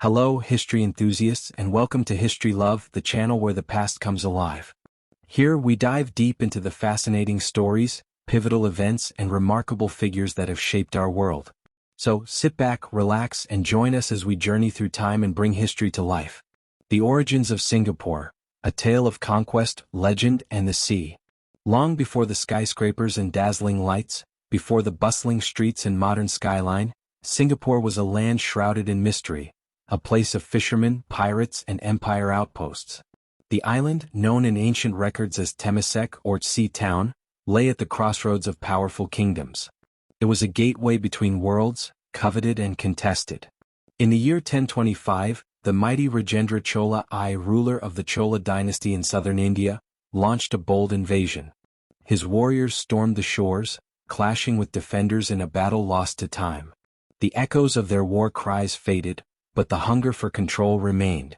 Hello, history enthusiasts, and welcome to History Love, the channel where the past comes alive. Here we dive deep into the fascinating stories, pivotal events, and remarkable figures that have shaped our world. So, sit back, relax, and join us as we journey through time and bring history to life. The origins of Singapore, a tale of conquest, legend, and the sea. Long before the skyscrapers and dazzling lights, before the bustling streets and modern skyline, Singapore was a land shrouded in mystery. A place of fishermen, pirates, and empire outposts. The island, known in ancient records as Temasek or Sea Town, lay at the crossroads of powerful kingdoms. It was a gateway between worlds, coveted and contested. In the year 1025, the mighty Rajendra Chola I, ruler of the Chola dynasty in southern India, launched a bold invasion. His warriors stormed the shores, clashing with defenders in a battle lost to time. The echoes of their war cries faded, but the hunger for control remained.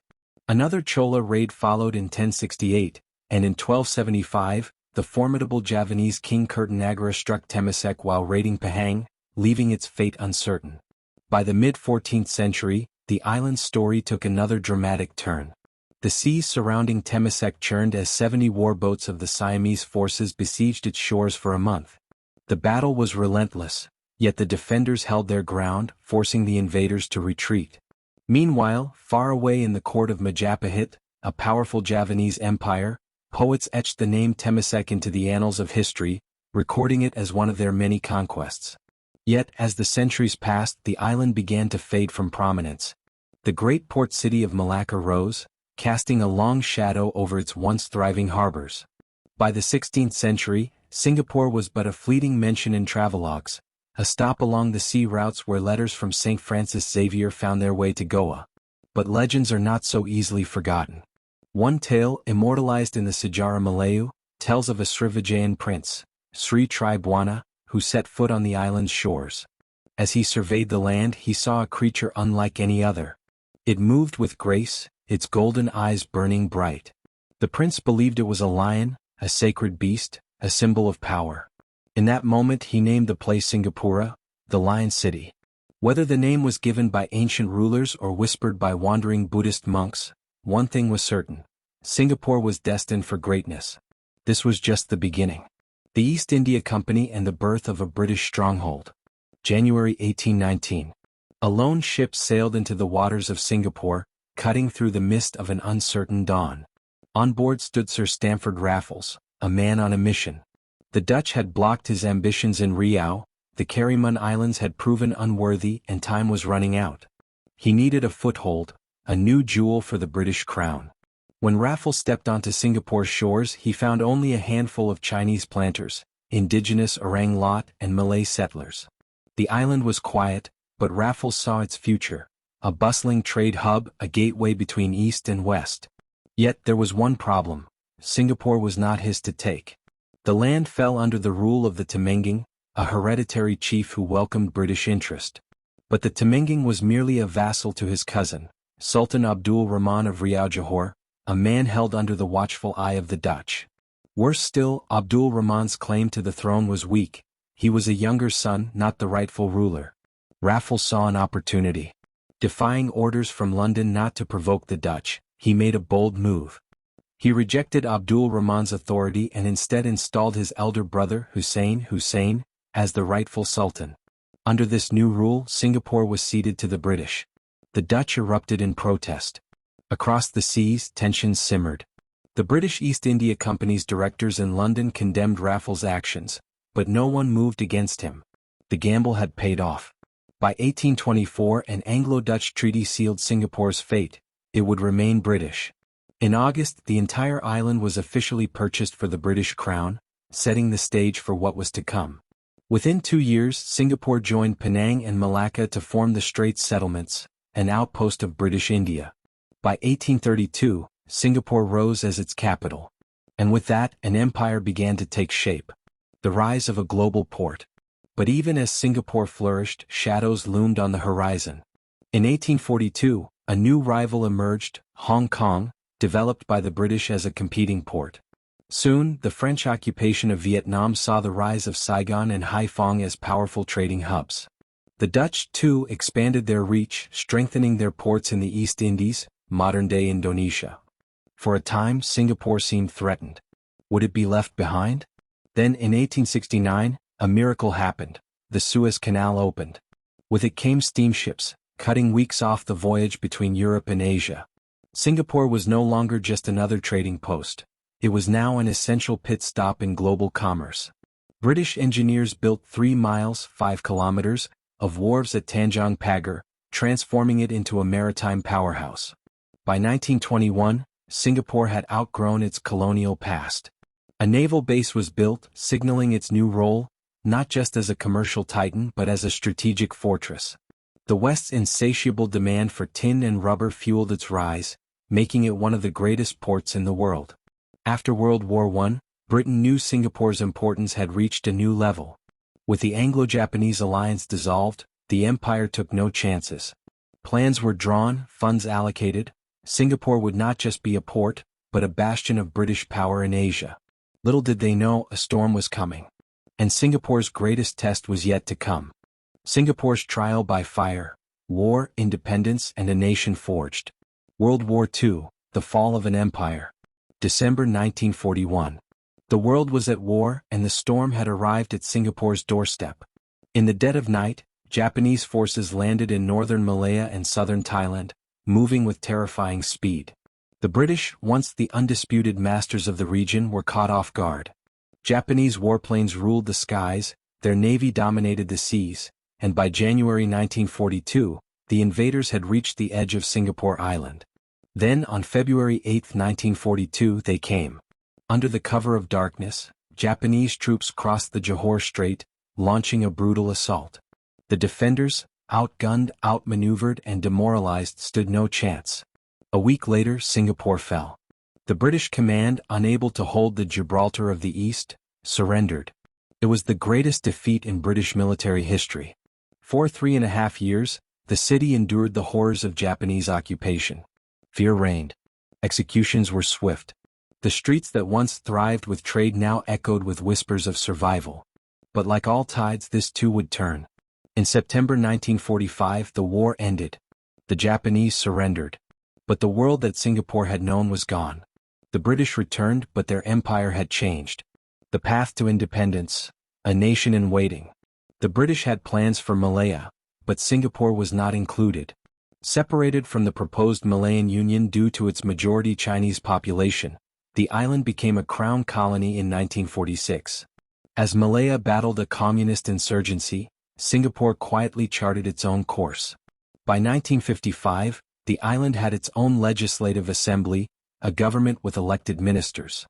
Another Chola raid followed in 1068, and in 1275, the formidable Javanese king Kertanagara struck Temasek while raiding Pahang, leaving its fate uncertain. By the mid-14th century, the island's story took another dramatic turn. The seas surrounding Temasek churned as 70 warboats of the Siamese forces besieged its shores for a month. The battle was relentless, yet the defenders held their ground, forcing the invaders to retreat. Meanwhile, far away in the court of Majapahit, a powerful Javanese empire, poets etched the name Temasek into the annals of history, recording it as one of their many conquests. Yet, as the centuries passed, the island began to fade from prominence. The great port city of Malacca rose, casting a long shadow over its once thriving harbors. By the 16th century, Singapore was but a fleeting mention in travelogues, a stop along the sea routes where letters from St. Francis Xavier found their way to Goa. But legends are not so easily forgotten. One tale, immortalized in the Sejarah Melayu, tells of a Srivijayan prince, Sri Tribhuwana, who set foot on the island's shores. As he surveyed the land, he saw a creature unlike any other. It moved with grace, its golden eyes burning bright. The prince believed it was a lion, a sacred beast, a symbol of power. In that moment he named the place Singapura, the Lion City. Whether the name was given by ancient rulers or whispered by wandering Buddhist monks, one thing was certain: Singapore was destined for greatness. This was just the beginning. The East India Company and the birth of a British stronghold. January 1819. A lone ship sailed into the waters of Singapore, cutting through the mist of an uncertain dawn. On board stood Sir Stamford Raffles, a man on a mission. The Dutch had blocked his ambitions in Riau, the Karimun Islands had proven unworthy, and time was running out. He needed a foothold, a new jewel for the British crown. When Raffles stepped onto Singapore's shores, he found only a handful of Chinese planters, indigenous Orang Lot, and Malay settlers. The island was quiet, but Raffles saw its future, a bustling trade hub, a gateway between East and West. Yet there was one problem: Singapore was not his to take. The land fell under the rule of the Temenging, a hereditary chief who welcomed British interest. But the Temenging was merely a vassal to his cousin, Sultan Abdul Rahman of Riau Johor, a man held under the watchful eye of the Dutch. Worse still, Abdul Rahman's claim to the throne was weak. He was a younger son, not the rightful ruler. Raffles saw an opportunity. Defying orders from London not to provoke the Dutch, he made a bold move. He rejected Abdul Rahman's authority and instead installed his elder brother Hussein as the rightful sultan. Under this new rule, Singapore was ceded to the British. The Dutch erupted in protest. Across the seas, tensions simmered. The British East India Company's directors in London condemned Raffles' actions, but no one moved against him. The gamble had paid off. By 1824, an Anglo-Dutch treaty sealed Singapore's fate. It would remain British. In August, the entire island was officially purchased for the British crown, setting the stage for what was to come. Within 2 years, Singapore joined Penang and Malacca to form the Straits Settlements, an outpost of British India. By 1832, Singapore rose as its capital. And with that, an empire began to take shape. The rise of a global port. But even as Singapore flourished, shadows loomed on the horizon. In 1842, a new rival emerged, Hong Kong, developed by the British as a competing port. Soon, the French occupation of Vietnam saw the rise of Saigon and Haiphong as powerful trading hubs. The Dutch, too, expanded their reach, strengthening their ports in the East Indies, modern-day Indonesia. For a time, Singapore seemed threatened. Would it be left behind? Then, in 1869, a miracle happened. The Suez Canal opened. With it came steamships, cutting weeks off the voyage between Europe and Asia. Singapore was no longer just another trading post. It was now an essential pit stop in global commerce. British engineers built 3 miles (5 kilometers) of wharves at Tanjong Pagar, transforming it into a maritime powerhouse. By 1921, Singapore had outgrown its colonial past. A naval base was built, signaling its new role, not just as a commercial titan but as a strategic fortress. The West's insatiable demand for tin and rubber fueled its rise, making it one of the greatest ports in the world. After World War I, Britain knew Singapore's importance had reached a new level. With the Anglo-Japanese alliance dissolved, the empire took no chances. Plans were drawn, funds allocated. Singapore would not just be a port, but a bastion of British power in Asia. Little did they know a storm was coming. And Singapore's greatest test was yet to come. Singapore's trial by fire, war, independence, and a nation forged. World War II, the fall of an empire. December 1941. The world was at war, and the storm had arrived at Singapore's doorstep. In the dead of night, Japanese forces landed in northern Malaya and southern Thailand, moving with terrifying speed. The British, once the undisputed masters of the region, were caught off guard. Japanese warplanes ruled the skies, their navy dominated the seas, and by January 1942, the invaders had reached the edge of Singapore Island. Then, on February 8, 1942, they came. Under the cover of darkness, Japanese troops crossed the Johor Strait, launching a brutal assault. The defenders, outgunned, outmaneuvered, and demoralized, stood no chance. A week later, Singapore fell. The British command, unable to hold the Gibraltar of the East, surrendered. It was the greatest defeat in British military history. For 3.5 years, the city endured the horrors of Japanese occupation. Fear reigned. Executions were swift. The streets that once thrived with trade now echoed with whispers of survival. But like all tides, this too would turn. In September 1945, the war ended. The Japanese surrendered. But the world that Singapore had known was gone. The British returned, but their empire had changed. The path to independence, a nation in waiting. The British had plans for Malaya, but Singapore was not included. Separated from the proposed Malayan Union due to its majority Chinese population, the island became a crown colony in 1946. As Malaya battled a communist insurgency, Singapore quietly charted its own course. By 1955, the island had its own legislative assembly, a government with elected ministers.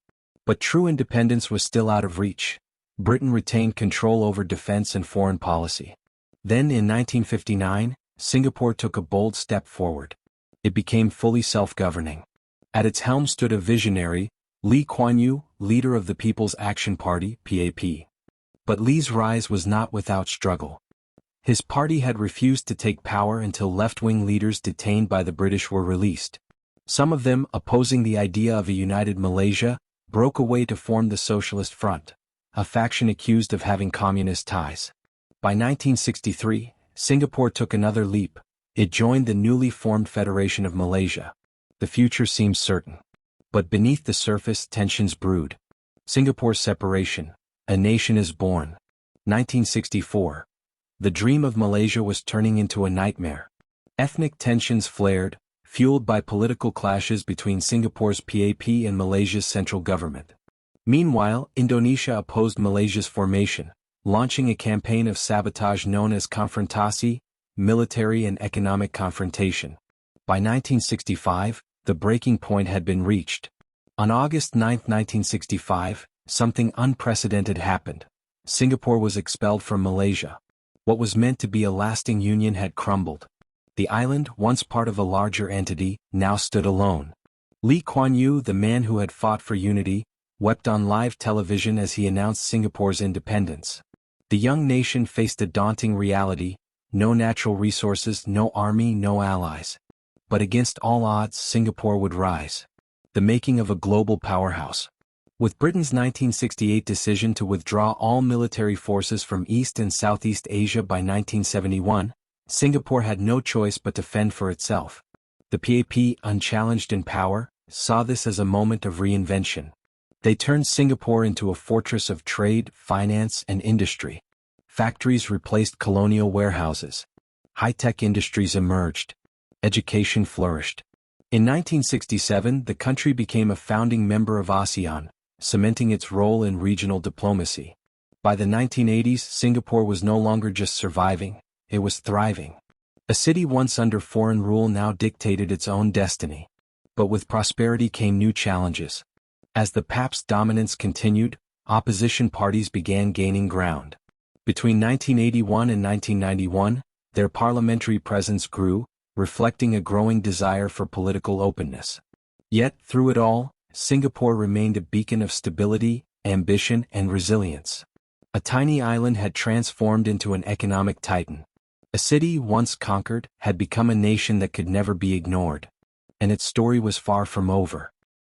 But true independence was still out of reach. Britain retained control over defense and foreign policy. Then in 1959, Singapore took a bold step forward. It became fully self-governing. At its helm stood a visionary, Lee Kuan Yew, leader of the People's Action Party, PAP. But Lee's rise was not without struggle. His party had refused to take power until left-wing leaders detained by the British were released. Some of them, opposing the idea of a united Malaysia, broke away to form the Socialist Front, a faction accused of having communist ties. By 1963, Singapore took another leap. It joined the newly formed Federation of Malaysia. The future seemed certain. But beneath the surface, tensions brewed. Singapore's separation. A nation is born. 1964. The dream of Malaysia was turning into a nightmare. Ethnic tensions flared, fueled by political clashes between Singapore's PAP and Malaysia's central government. Meanwhile, Indonesia opposed Malaysia's formation, launching a campaign of sabotage known as konfrontasi, military and economic confrontation. By 1965, the breaking point had been reached. On August 9, 1965, something unprecedented happened. Singapore was expelled from Malaysia. What was meant to be a lasting union had crumbled. The island, once part of a larger entity, now stood alone. Lee Kuan Yew, the man who had fought for unity, wept on live television as he announced Singapore's independence. The young nation faced a daunting reality: no natural resources, no army, no allies. But against all odds, Singapore would rise. The making of a global powerhouse. With Britain's 1968 decision to withdraw all military forces from East and Southeast Asia by 1971, Singapore had no choice but to fend for itself. The PAP, unchallenged in power, saw this as a moment of reinvention. They turned Singapore into a fortress of trade, finance, and industry. Factories replaced colonial warehouses. High-tech industries emerged. Education flourished. In 1967, the country became a founding member of ASEAN, cementing its role in regional diplomacy. By the 1980s, Singapore was no longer just surviving, it was thriving. A city once under foreign rule now dictated its own destiny. But with prosperity came new challenges. As the PAP's dominance continued, opposition parties began gaining ground. Between 1981 and 1991, their parliamentary presence grew, reflecting a growing desire for political openness. Yet, through it all, Singapore remained a beacon of stability, ambition, and resilience. A tiny island had transformed into an economic titan. A city once conquered had become a nation that could never be ignored. And its story was far from over.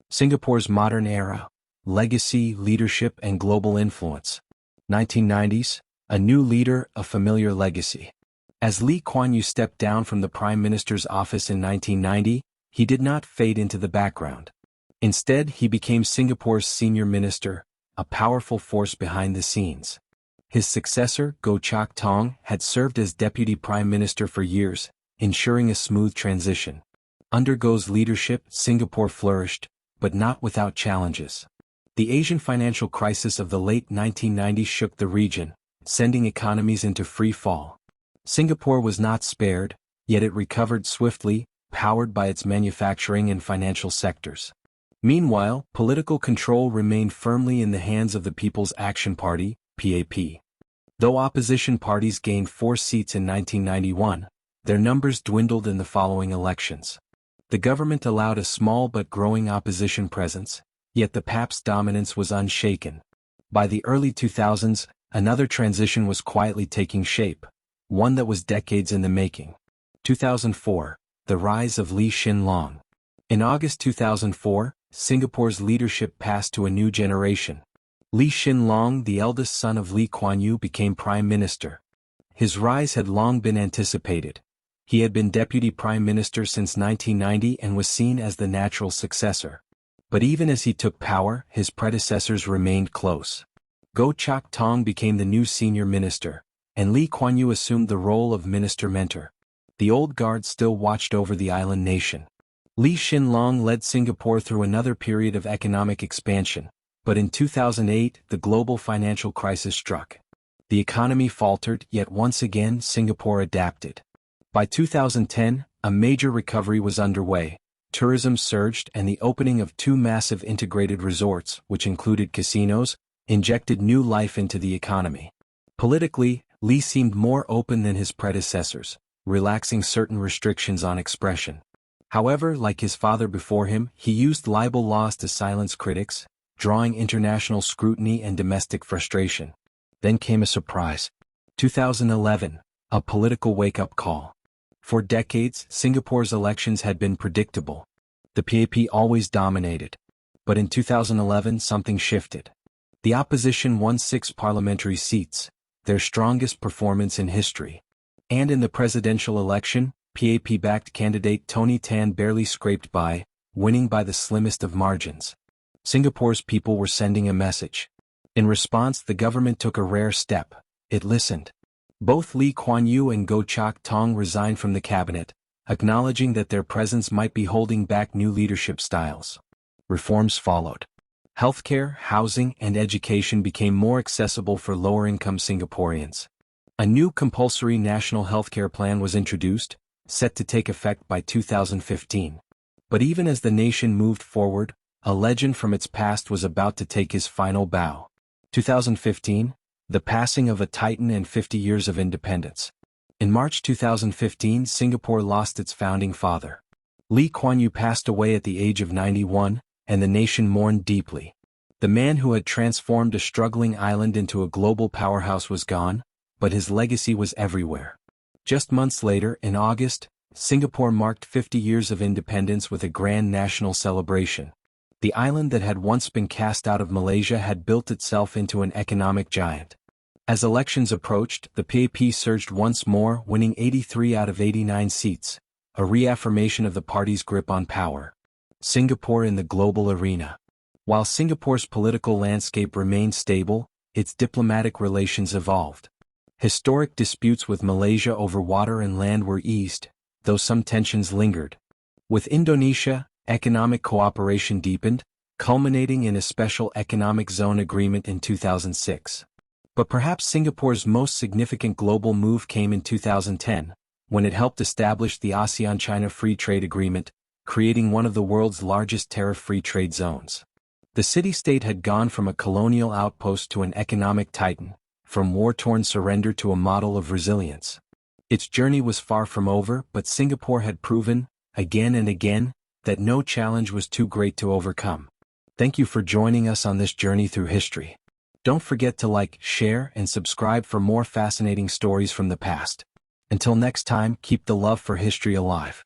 Singapore's modern era, legacy, leadership, and global influence. 1990s, a new leader, a familiar legacy. As Lee Kuan Yew stepped down from the Prime Minister's office in 1990, he did not fade into the background. Instead, he became Singapore's senior minister, a powerful force behind the scenes. His successor, Goh Chok Tong, had served as deputy prime minister for years, ensuring a smooth transition. Under Goh's leadership, Singapore flourished, but not without challenges. The Asian financial crisis of the late 1990s shook the region, sending economies into free fall. Singapore was not spared, yet it recovered swiftly, powered by its manufacturing and financial sectors. Meanwhile, political control remained firmly in the hands of the People's Action Party, PAP. Though opposition parties gained 4 seats in 1991, their numbers dwindled in the following elections. The government allowed a small but growing opposition presence, yet the PAP's dominance was unshaken. By the early 2000s, another transition was quietly taking shape, one that was decades in the making. 2004, the rise of Lee Hsien Loong. In August 2004, Singapore's leadership passed to a new generation. Lee Hsien Loong, the eldest son of Lee Kuan Yew, became prime minister. His rise had long been anticipated. He had been deputy prime minister since 1990 and was seen as the natural successor. But even as he took power, his predecessors remained close. Goh Chok Tong became the new senior minister, and Lee Kuan Yew assumed the role of minister-mentor. The old guard still watched over the island nation. Lee Hsien Loong led Singapore through another period of economic expansion, but in 2008 the global financial crisis struck. The economy faltered, yet once again Singapore adapted. By 2010, a major recovery was underway. Tourism surged and the opening of 2 massive integrated resorts, which included casinos, injected new life into the economy. Politically, Lee seemed more open than his predecessors, relaxing certain restrictions on expression. However, like his father before him, he used libel laws to silence critics, drawing international scrutiny and domestic frustration. Then came a surprise. 2011, a political wake-up call. For decades, Singapore's elections had been predictable. The PAP always dominated. But in 2011 something shifted. The opposition won 6 parliamentary seats, their strongest performance in history. And in the presidential election, PAP-backed candidate Tony Tan barely scraped by, winning by the slimmest of margins. Singapore's people were sending a message. In response, the government took a rare step. It listened. Both Lee Kuan Yew and Goh Chok Tong resigned from the cabinet, acknowledging that their presence might be holding back new leadership styles. Reforms followed. Healthcare, housing, and education became more accessible for lower-income Singaporeans. A new compulsory national healthcare plan was introduced, set to take effect by 2015. But even as the nation moved forward, a legend from its past was about to take his final bow. 2015, the passing of a titan and 50 years of independence. In March 2015, Singapore lost its founding father. Lee Kuan Yew passed away at the age of 91, and the nation mourned deeply. The man who had transformed a struggling island into a global powerhouse was gone, but his legacy was everywhere. Just months later, in August, Singapore marked 50 years of independence with a grand national celebration. The island that had once been cast out of Malaysia had built itself into an economic giant. As elections approached, the PAP surged once more, winning 83 out of 89 seats, a reaffirmation of the party's grip on power. Singapore in the global arena. While Singapore's political landscape remained stable, its diplomatic relations evolved. Historic disputes with Malaysia over water and land were eased, though some tensions lingered. With Indonesia, economic cooperation deepened, culminating in a special economic zone agreement in 2006. But perhaps Singapore's most significant global move came in 2010, when it helped establish the ASEAN-China Free Trade Agreement, creating one of the world's largest tariff-free trade zones. The city-state had gone from a colonial outpost to an economic titan, from war-torn surrender to a model of resilience. Its journey was far from over, but Singapore had proven, again and again, that no challenge was too great to overcome. Thank you for joining us on this journey through history. Don't forget to like, share, and subscribe for more fascinating stories from the past. Until next time, keep the love for history alive.